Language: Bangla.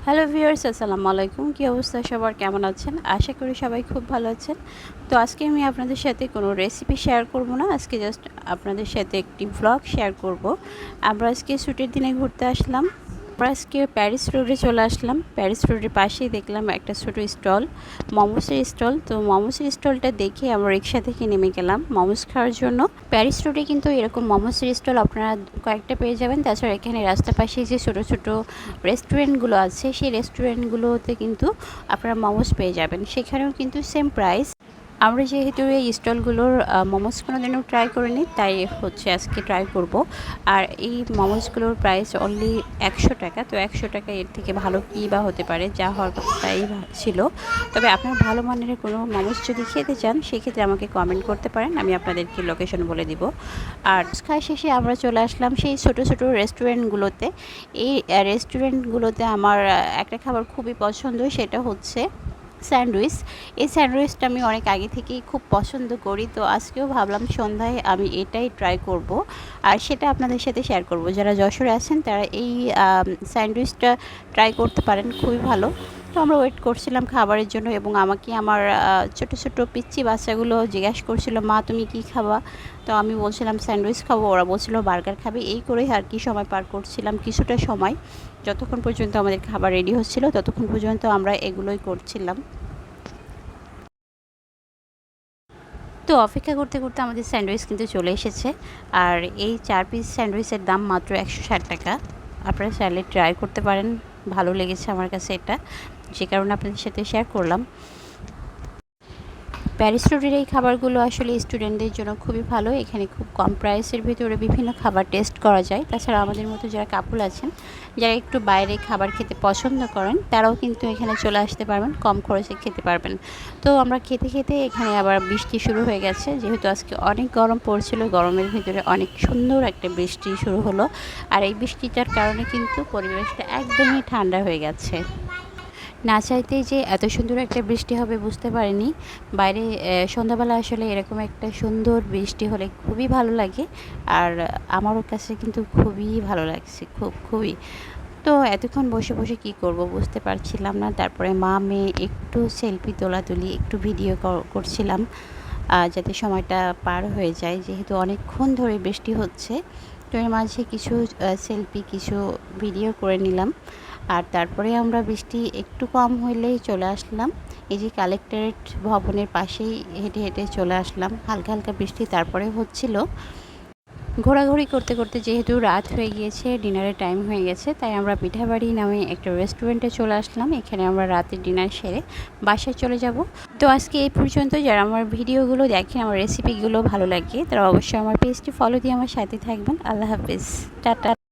হ্যালো ভিউয়ার্স, আসসালামু আলাইকুম। কী অবস্থা সবার, কেমন আছেন? আশা করি সবাই খুব ভালো আছেন। তো আজকে আমি আপনাদের সাথে কোনো রেসিপি শেয়ার করব না, আজকে জাস্ট আপনাদের সাথে একটি ভ্লগ শেয়ার করব। আমরা আজকে ছুটির দিনে ঘুরতে আসলাম। আমরা আজকে প্যারিস রোডে চলে আসলাম। প্যারিস রোডের পাশেই দেখলাম একটা ছোটো স্টল, মোমোসের স্টল। তো মোমোসের স্টলটা দেখে আমরা রিক্সা থেকে নেমে গেলাম মোমোস খাওয়ার জন্য। প্যারিস রোডে কিন্তু এরকম মোমোসের স্টল আপনারা কয়েকটা পেয়ে যাবেন। তাছাড়া এখানে রাস্তার পাশে যে ছোটো ছোটো রেস্টুরেন্টগুলো আছে, সেই রেস্টুরেন্টগুলোতে কিন্তু আপনারা মোমোস পেয়ে যাবেন। সেখানেও কিন্তু সেম প্রাইস। আমরা যেহেতু এই স্টলগুলোর মোমোস কোনোদিনও ট্রাই করিনি, তাই হচ্ছে আজকে ট্রাই করব। আর এই মোমোসগুলোর প্রাইস অনলি 100 টাকা। তো 100 টাকা এর থেকে ভালো কী বা হতে পারে, যা হওয়ার কথা তাই ছিল। তবে আপনার ভালো মানের কোনো মোমোস যদি খেতে চান, সেক্ষেত্রে আমাকে কমেন্ট করতে পারেন, আমি আপনাদেরকে লোকেশন বলে দিব। আর খাওয়া শেষে আমরা চলে আসলাম সেই ছোটো ছোটো রেস্টুরেন্টগুলোতে। এই রেস্টুরেন্টগুলোতে আমার একটা খাবার খুবই পছন্দ, সেটা হচ্ছে স্যান্ডউইচ। এই স্যান্ডউইচটা আমি অনেক আগে থেকেই খুব পছন্দ করি। তো আজকেও ভাবলাম সন্ধ্যায় আমি এটাই ট্রাই করব, আর সেটা আপনাদের সাথে শেয়ার করব। যারা যশোরে আছেন তারা এই স্যান্ডউইচটা ট্রাই করতে পারেন, খুবই ভালো। তো আমরা ওয়েট করছিলাম খাবারের জন্য, এবং আমাকে আমার ছোটো ছোটো পিচ্চি বাচ্চাগুলো জিজ্ঞাসা করছিল, মা তুমি কি খাবা? তো আমি বলছিলাম স্যান্ডউইচ খাবো, ওরা বলছিল বার্গার খাবে। এই করেই আর কি সময় পার করছিলাম কিছুটা সময়, যতক্ষণ পর্যন্ত আমাদের খাবার রেডি হচ্ছিল ততক্ষণ পর্যন্ত আমরা এগুলোই করছিলাম। তো অপেক্ষা করতে করতে আমাদের স্যান্ডউইচ কিন্তু চলে এসেছে। আর এই 4 পিস স্যান্ডউইচের দাম মাত্র 160 টাকা। আপনারা চাইলে ট্রাই করতে পারেন, ভালো লেগেছে আমার কাছে এটা, যে কারণে আপনাদের সাথে শেয়ার করলাম। প্যারিস রোডের এই খাবারগুলো আসলে স্টুডেন্টদের জন্য খুবই ভালো। এখানে খুব কম প্রাইসের ভিতরে বিভিন্ন খাবার টেস্ট করা যায়। তাছাড়া আমাদের মতো যারা কাপল আছেন, যারা একটু বাইরে খাবার খেতে পছন্দ করেন, তারাও কিন্তু এখানে চলে আসতে পারবেন, কম খরচে খেতে পারবেন। তো আমরা খেতে খেতে এখানে আবার বৃষ্টি শুরু হয়ে গেছে। যেহেতু আজকে অনেক গরম পড়ছিল, গরমের ভিতরে অনেক সুন্দর একটা বৃষ্টি শুরু হলো। আর এই বৃষ্টিটার কারণে কিন্তু পরিবেশটা একদমই ঠান্ডা হয়ে গেছে। না চাইতেই যে এত সুন্দর একটা বৃষ্টি হবে বুঝতে পারিনি। বাইরে সন্ধ্যাবেলা আসলে এরকম একটা সুন্দর বৃষ্টি হলে খুবই ভালো লাগে, আর আমারও কাছে কিন্তু খুবই ভালো লাগছে, খুবই। তো এতক্ষণ বসে বসে কী করব বুঝতে পারছিলাম না। তারপরে মা মেয়ে একটু সেলফি তোলাতুলি, একটু ভিডিও করছিলাম, যাতে সময়টা পার হয়ে যায়, যেহেতু অনেকক্ষণ ধরে বৃষ্টি হচ্ছে। তো এর মাঝে কিছু সেলফি, কিছু ভিডিও করে নিলাম। আর তারপরে আমরা বৃষ্টি একটু কম হইলেই চলে আসলাম এই যে কালেক্টরেট ভবনের পাশেই হেঁটে হেঁটে চলে আসলাম। হালকা হালকা বৃষ্টি তারপরে হচ্ছিল। ঘোরাঘুরি করতে করতে যেহেতু রাত হয়ে গিয়েছে, ডিনারের টাইম হয়ে গেছে, তাই আমরা পিঠাবাড়ি নামে একটা রেস্টুরেন্টে চলে আসলাম। এখানে আমরা রাতের ডিনার সেরে বাসায় চলে যাব। তো আজকে এই পর্যন্ত। যারা আমার ভিডিওগুলো দেখেন, আমার রেসিপিগুলো ভালো লাগে, তারা অবশ্যই আমার পেজটি ফলো দিয়ে আমার সাথে থাকবেন। আল্লাহ হাফিজ, টাটা।